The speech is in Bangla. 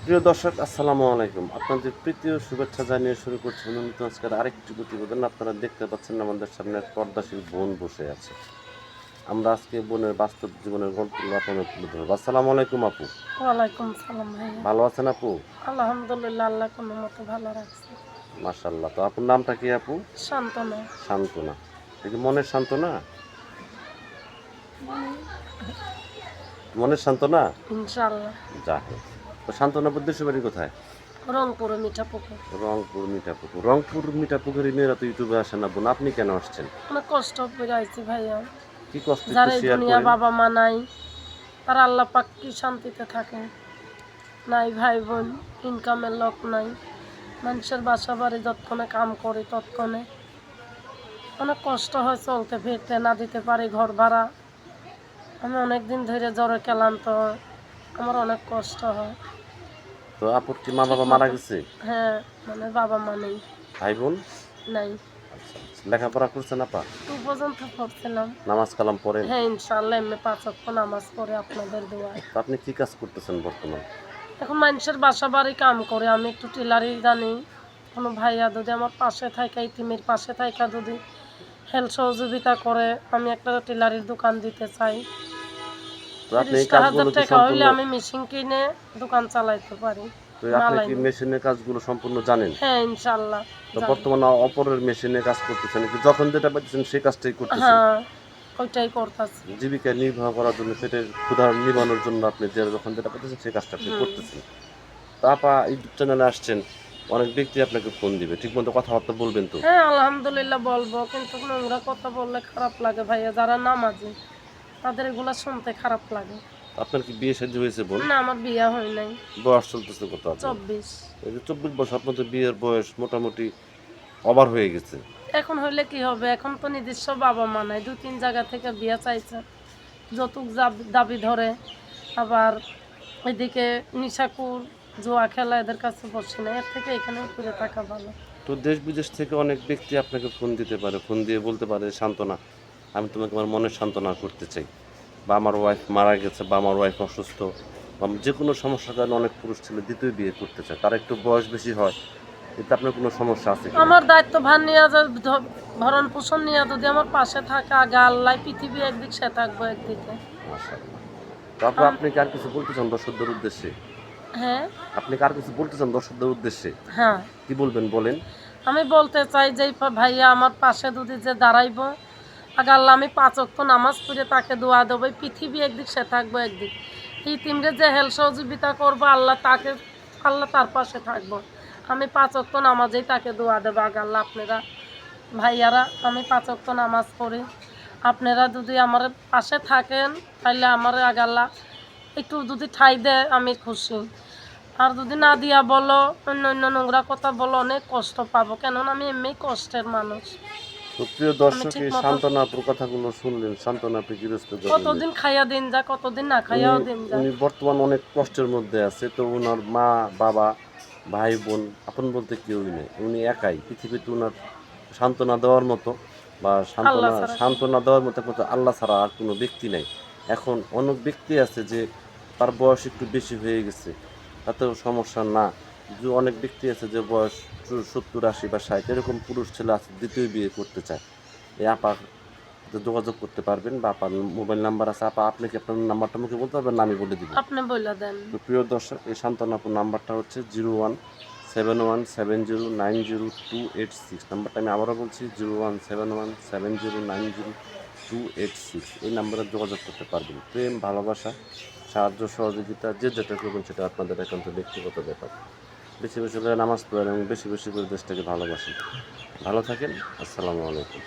প্রিয় দর্শক, আসসালামু আলাইকুম। আপনাদের প্রীতীয় শুভেচ্ছা জানিয়ে শুরু করছি নতুন আজকের আরেকটি প্রতিবেদন। আপনারা দেখতে পাচ্ছেন আমাদের সামনে এক পর্দাশীল বোন বসে আছে। আমরা আজকে বোনের বাস্তব জীবনের গল্পগুলো আপনাদের তুলে ধরবো। আসসালামু আলাইকুম আপু। ওয়ালাইকুম সালাম ভাইয়া। ভালো আছেন আপু? আলহামদুলিল্লাহ, আল্লাহ কোনো মতো ভালো রাখছে। মাশাআল্লাহ। তো আপুর নামটা কি আপু? শান্তনা। শান্তনা। এটা কি মনের শান্তনা? মনের শান্তনা? ইনশাআল্লাহ। যাক। তো শান্তনাপুর দেশের বাড়ি কোথায়? রংপুরে মিঠা পুকুর। রংপুর মিঠাপুকুর। রংপুর মিঠাপুকুরের মেয়েরা তো ইউটিউবে আসে না বোন, আপনি কেন আসছেন? অনেক কষ্ট করে আইছি ভাইয়া। কি কষ্ট একটু যারা এই শেয়ার দুনিয়া করেন। বাবা মা নাই, তারা আল্লাহ পাক কি শান্তিতে থাকে। নাই ভাই বোন, ইনকামের লোক নাই। মানুষের বাসা বাড়ি যতক্ষণে কাম করে ততক্ষণে অনেক কষ্ট হয় চলতে ফিরতে, না দিতে পারি ঘর ভাড়া। আমি অনেক দিন ধরে জ্বরে ক্লান্ত, আমার অনেক কষ্ট হয়। তো আপুর কি মা ঠিক বাবা মারা মতো, গেছে? হ্যাঁ, মানে বাবা মা নেই। ভাই বোন? নাই। আচ্ছা আচ্ছা। লেখাপড়া করছেন আপা? 2 পর্যন্ত পড়ছিলাম। নামাজ কালাম পড়েন? হ্যাঁ, ইনশাআল্লাহ এমনি 5 ওয়াক্ত নামাজ পড়ে আপনাদের দোয়ায়। তো আপনি কি কাজ করতেছেন বর্তমান? এখন মানুষের বাসা বাড়ি কাম করে, আমি একটু টেলারি জানি। কোনো ভাইয়া যদি আমার পাশে থাইকা, ইতিমের পাশে থাইকা যদি হেল্প সহযোগিতা করে, আমি একটা টেলারির দোকান দিতে চাই। তো আপনি এই 30,000 কাজগুলো কি টাকা সম্পূর্ণ, হইলে আমি মেশিন কিনে দোকান চালাইতে পারি। তো আপনি মাল কি আইনে। মেশিনের কাজগুলো সম্পূর্ণ জানেন? হ্যাঁ, ইনশাআল্লাহ তো জানি। বর্তমানে অপরের মেশিনে কাজ করতেছেন কি যখন যেটা পাচ্ছেন সেই কাজটাই করতেছেন? হ্যাঁ, ওইটাই করতাছি। জীবিকা নির্বাহ করার জন্য, পেটের ক্ষুধা নিবানোর জন্য আপনি যে যখন যেটা পাচ্ছেন সেই কাজটা আপনি হুম। করতেছেন। তো আপা ইউটিউব চ্যানেলে আসছেন, অনেক ব্যক্তি আপনাকে ফোন দিবে, ঠিক মতো কথাবার্তা বলবেন তো? হ্যাঁ, আলহামদুলিল্লাহ বলবো, কিন্তু নোংরা কথা বললে খারাপ লাগে ভাইয়া। যারা নামাজি তাদের এগুলা শুনতে খারাপ লাগে। আপনার কি বিয়ে শাদী হয়েছে বোন? না, আমার বিয়া হয় নাই। বয়স চলতেছে কত আপনার? 24। এই যে 24 বছর, আপনার তো বিয়ের বয়স মোটামুটি ওভার হয়ে গেছে। এখন হইলে কি হবে? এখন তো নিজস্ব বাবা মা নাই। 2-3 জায়গা থেকে বিয়া চাইছে, যৌতুক দাবি ধরে। আবার এদিকে নিশাকুর, জুয়া খেলা, এদের কাছে বসে না। এর থেকে এখানে ঘুরে থাকা ভালো। তো দেশ বিদেশ থেকে অনেক ব্যক্তি আপনাকে ফোন দিতে পারে, ফোন দিয়ে বলতে পারে সান্ত্বনা, আমি তোমাকে আমার মনের সান্ত্বনা করতে চাই, বা আমার ওয়াইফ মারা গেছে, বা আমার ওয়াইফ অসুস্থ, বা যে কোনো সমস্যার কারণে অনেক পুরুষ ছেলে দ্বিতীয় বিয়ে করতে চায়, তার একটু বয়স বেশি হয়, এতে আপনার কোনো সমস্যা আছে কিনা? আমার দায়িত্ব ভার নিয়ে ভরণ পোষণ নিয়ে যদি আমার পাশে থাকে, আগে আল্লাহ, পৃথিবী একদিক সে থাকবো একদিকে। মাশাআল্লাহ। তারপর আপনি কি আর কিছু বলতে চান দর্শকদের উদ্দেশ্যে? হ্যাঁ। আপনি কি আর কিছু বলতে চান দর্শকদের উদ্দেশ্যে? হ্যাঁ, কি বলবেন বলেন? আমি বলতে চাই যে এই ভাইয়া আমার পাশে যদি যে দাঁড়াইবো, আগে আল্লাহ, আমি 5 ওয়াক্ত নামাজ পড়ে তাকে দোয়া দেবো। এই পৃথিবী একদিক সে থাকবো একদিক। এই তিনটে যে হেল্প সহযোগিতা করবো, আল্লাহ তার পাশে থাকবো। আমি 5 ওয়াক্ত নামাজেই তাকে দোয়া দেবো। আগে আল্লাহ, আপনারা ভাইয়ারা, আমি 5 ওয়াক্ত নামাজ পড়ি, আপনারা যদি আমার পাশে থাকেন তাহলে আমার আগে আল্লাহ একটু যদি ঠাঁই দেয় আমি খুশি। আর যদি না দিয়া বলো, অন্য অন্য নোংরা কথা বলো, অনেক কষ্ট পাবো, কেননা আমি এমনি কষ্টের মানুষ। তো প্রিয় আমি দর্শক, ঠিক এই মতো সান্ত্বনা আপুর কথাগুলো শুনলেন। সান্ত্বনা আপনি গৃহস্থ জগতে, কতদিন খাইয়া দিন যায়, কতদিন না উনি খাইয়াও দিন যায়। উনি বর্তমান অনেক কষ্টের মধ্যে আছে। তো ওনার মা বাবা ভাই বোন আপন বলতে কেউই নেই, উনি একাই পৃথিবীতে। ওনার সান্ত্বনা দেওয়ার মতো, বা আল্লাহ সান্ত্বনা ছাড়া কেউ। সান্ত্বনা দেওয়ার মতো একমাত্র আল্লাহ ছাড়া আর কোনো ব্যক্তি নাই। এখন অনেক ব্যক্তি আছে যে তার বয়স একটু বেশি হয়ে গেছে, তাতেও সমস্যা না। যে অনেক ব্যক্তি আছে যে বয়স 70, 80 বা 60, এরকম পুরুষ ছেলে আছে দ্বিতীয় বিয়ে করতে চায়। এই আপা যোগাযোগ করতে পারবেন, বা আপার মোবাইল নাম্বার আছে। আপা, আপনি কি আপনার নাম্বারটা মুখে বলতে পারবেন না আমি বলে দিব? আপনি বইলা দেন। তো প্রিয় দর্শক, এই সান্ত্বনাপুর নাম্বারটা হচ্ছে 0171709028 নাম্বারটা আমি আবারও বলছি, 0171709028। এই নাম্বারে যোগাযোগ করতে পারবেন। প্রেম ভালোবাসা সাহায্য সহযোগিতা যে যেটা করবেন সেটা আপনাদের একান্ত ব্যক্তিগত ব্যাপার। বেশি বেশি করে নামাজ পড়েন এবং বেশি বেশি করে দেশটাকে ভালোবাসেন। ভালো থাকেন। আসসালামু আলাইকুম।